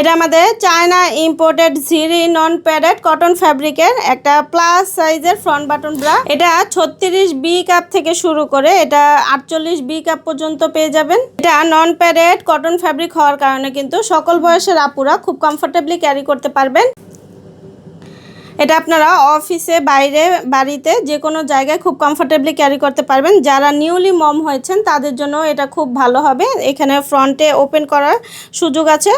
এটা আমাদের China imported জিরি নন প্যাডেড কটন ফ্যাব্রিকের একটা প্লাস সাইজের ফ্রন্ট বাটন ব্রা। এটা 36B কাপ থেকে শুরু করে এটা 48B কাপ পর্যন্ত পেয়ে যাবেন। এটা নন প্যাডেড কটন ফ্যাব্রিক হওয়ার কারণে কিন্তু সকল বয়সের আপুরা খুব কমফোর্টেবলি ক্যারি করতে পারবেন। এটা আপনারা অফিসে, বাইরে, বাড়িতে যে কোনো জায়গায় খুব কমফোর্টেবলি ক্যারি করতে পারবেন। যারা নিউলি মম হয়েছেন তাদের জন্য এটা খুব ভালো হবে। এখানে ফ্রন্টে ওপেন করার সুযোগ আছে,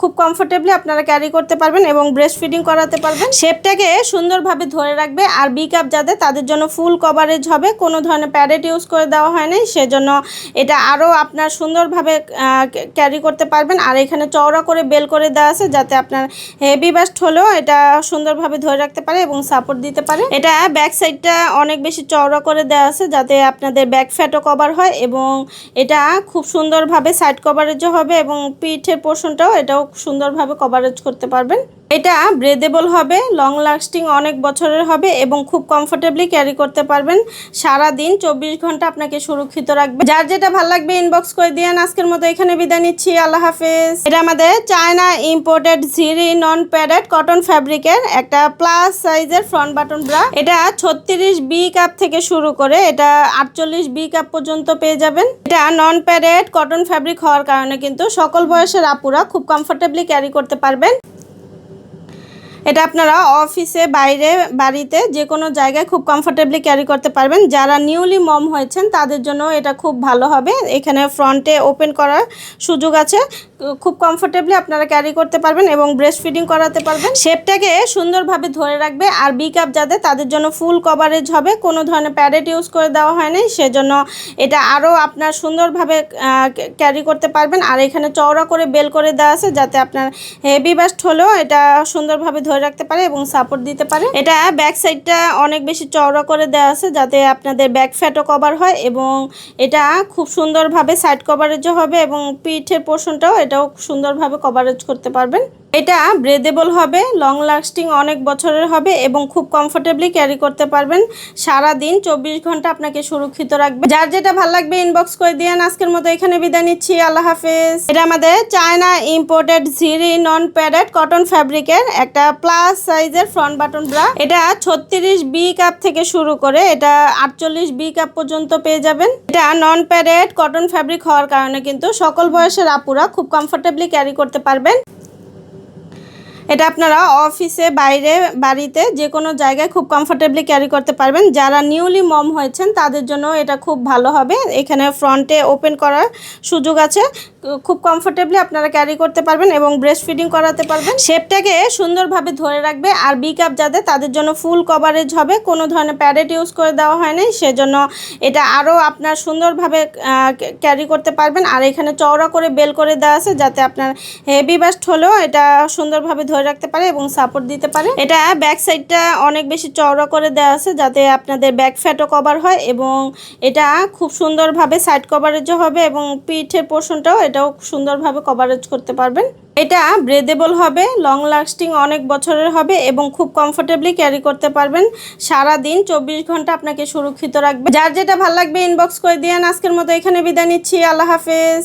খুব কমফোর্টেবলি আপনারা ক্যারি করতে পারবেন এবং ব্রেস্ট ফিডিং করাতে পারবেন। শেপটাকে সুন্দরভাবে ধরে রাখবে। আর বি কাপ যাদের, তাদের জন্য ফুল কভারেজ হবে, কোনো ধরনের প্যাডেড ইউজ করে দেওয়া হয়নি, সেজন্য এটা আরও আপনার সুন্দরভাবে ক্যারি করতে পারবেন। আর এখানে চওড়া করে বেল করে দেওয়া আছে যাতে আপনার হেভি বাস্ট হলেও এটা সুন্দরভাবে ধরে রাখতে পারে এবং সাপোর্ট দিতে পারে। এটা ব্যাক সাইডটা অনেক বেশি চওড়া করে দেওয়া আছে যাতে আপনাদের ব্যাক ফ্যাটও কভার হয় এবং এটা খুব সুন্দরভাবে সাইড কভারেজও হবে এবং পিঠের পোর্শনটাও এটাও সুন্দরভাবে কভারেজ করতে পারবেন। এটা ব্রেদেবল হবে, লং লাস্টিং অনেক বছরের হবে এবং খুব কমফোর্টেবলি ক্যারি করতে পারবেন। সারা দিন 24 ঘন্টা আপনাকে সুরক্ষিত রাখবে। যার যেটা ভালো লাগবে ইনবক্স করে দিয়েন। আজকের মতো এখানে বিদায় নিচ্ছি, আল্লাহ হাফেজ। এটা আমাদের চায়না ইম্পোর্টেড জিরি নন প্যাডেড কটন ফ্যাব্রিকের একটা প্লাস সাইজের ফ্রন্ট বাটন ব্রা। এটা 36B কাপ থেকে শুরু করে এটা 48B কাপ পর্যন্ত পেয়ে যাবেন। এটা নন প্যাডেড কটন ফ্যাব্রিক হওয়ার কারণে কিন্তু সকল বয়সের আপুরা খুব কমফোর্টেবলি ক্যারি করতে পারবেন। এটা আপনারা অফিসে, বাইরে, বাড়িতে যে কোনো জায়গায় খুব কমফোর্টেবলি ক্যারি করতে পারবেন। যারা নিউলি মম হয়েছেন তাদের জন্য এটা খুব ভালো হবে। এখানে ফ্রন্টে ওপেন করার সুযোগ আছে, খুব কমফোর্টেবলি আপনারা ক্যারি করতে পারবেন এবং ব্রেস্ট ফিডিং করাতে পারবেন। শেপটাকে সুন্দরভাবে ধরে রাখবে। আর বি কাপ যাদের, তাদের জন্য ফুল কভারেজ হবে, কোনো ধরনের প্যাডেড ইউজ করে দেওয়া হয়নি, সেজন্য এটা আরও আপনার সুন্দরভাবে ক্যারি করতে পারবেন। আর এখানে চওড়া করে বেল করে দেওয়া আছে যাতে আপনার হেভি বাস্ট হলেও এটা সুন্দরভাবে ধরে রাখতে পারে এবং সাপোর্ট দিতে পারে। এটা ব্যাক সাইডটা অনেক বেশি চওড়া করে দেওয়া আছে যাতে আপনাদের ব্যাক ফ্যাটও কভার হয় এবং এটা খুব সুন্দরভাবে সাইড কভারেজও হবে এবং পিঠের পোর্শনটাও এটাও সুন্দরভাবে কভারেজ করতে পারবেন। এটা ব্রেদেবল হবে, লং লাস্টিং অনেক বছরের হবে এবং খুব কমফোর্টেবলি ক্যারি করতে পারবেন। সারা দিন 24 ঘন্টা আপনাকে সুরক্ষিত রাখবে। যার যেটা ভালো লাগবে ইনবক্স করে দিয়েন। আজকের মতো এখানে বিদায় নিচ্ছি, আল্লাহ হাফেজ। এটা আমাদের চায়না ইম্পোর্টেড জিরি নন প্যাডেড কটন ফ্যাব্রিকের একটা প্লাস সাইজের ফ্রন্ট বাটন ব্রা। এটা 36B কাপ থেকে শুরু করে এটা 48B কাপ পর্যন্ত পেয়ে যাবেন। এটা নন প্যাডেড কটন ফ্যাব্রিক হওয়ার কারণে কিন্তু সকল বয়সের আপুরা খুব কমফোর্টেবলি ক্যারি করতে পারবেন। এটা আপনারা অফিসে, বাইরে, বাড়িতে যে কোনো জায়গায় খুব কমফোর্টেবলি ক্যারি করতে পারবেন। যারা নিউলি মম হয়েছেন তাদের জন্য এটা খুব ভালো হবে। এখানে ফ্রন্টে ওপেন করার সুযোগ আছে, খুব কমফোর্টেবলি আপনারা ক্যারি করতে পারবেন এবং ব্রেস্ট ফিডিং করাতে পারবেন। শেপটাকে সুন্দরভাবে ধরে রাখবে। আর বি কাপ যাদের, তাদের জন্য ফুল কভারেজ হবে, কোনো ধরনের প্যাডেড ইউজ করে দেওয়া হয়নি, সেজন্য এটা আরও আপনার সুন্দরভাবে ক্যারি করতে পারবেন। আর এখানে চওড়া করে বেল করে দেওয়া আছে যাতে আপনার হেভি বাস্ট হলেও এটা সুন্দরভাবে ধরে রাখতে পারে এবং সাপোর্ট দিতে পারে। এটা ব্যাক সাইডটা অনেক বেশি চওড়া করে দেওয়া আছে যাতে আপনাদের ব্যাক ফ্যাটও কভার হয় এবং এটা খুব সুন্দরভাবে সাইড কভারেজও হবে এবং পিঠের পোর্শনটাও এটাও সুন্দরভাবে কভারেজ করতে পারবেন। এটা ব্রেদেবল হবে, লং লাস্টিং অনেক বছরের হবে এবং খুব কমফোর্টেবলি ক্যারি করতে পারবেন। সারা দিন 24 ঘন্টা আপনাকে সুরক্ষিত রাখবে। যার যেটা ভালো লাগবে ইনবক্স করে দিয়েন। আজকের মতো এখানে বিদায় নিচ্ছি, আল্লাহ হাফেজ।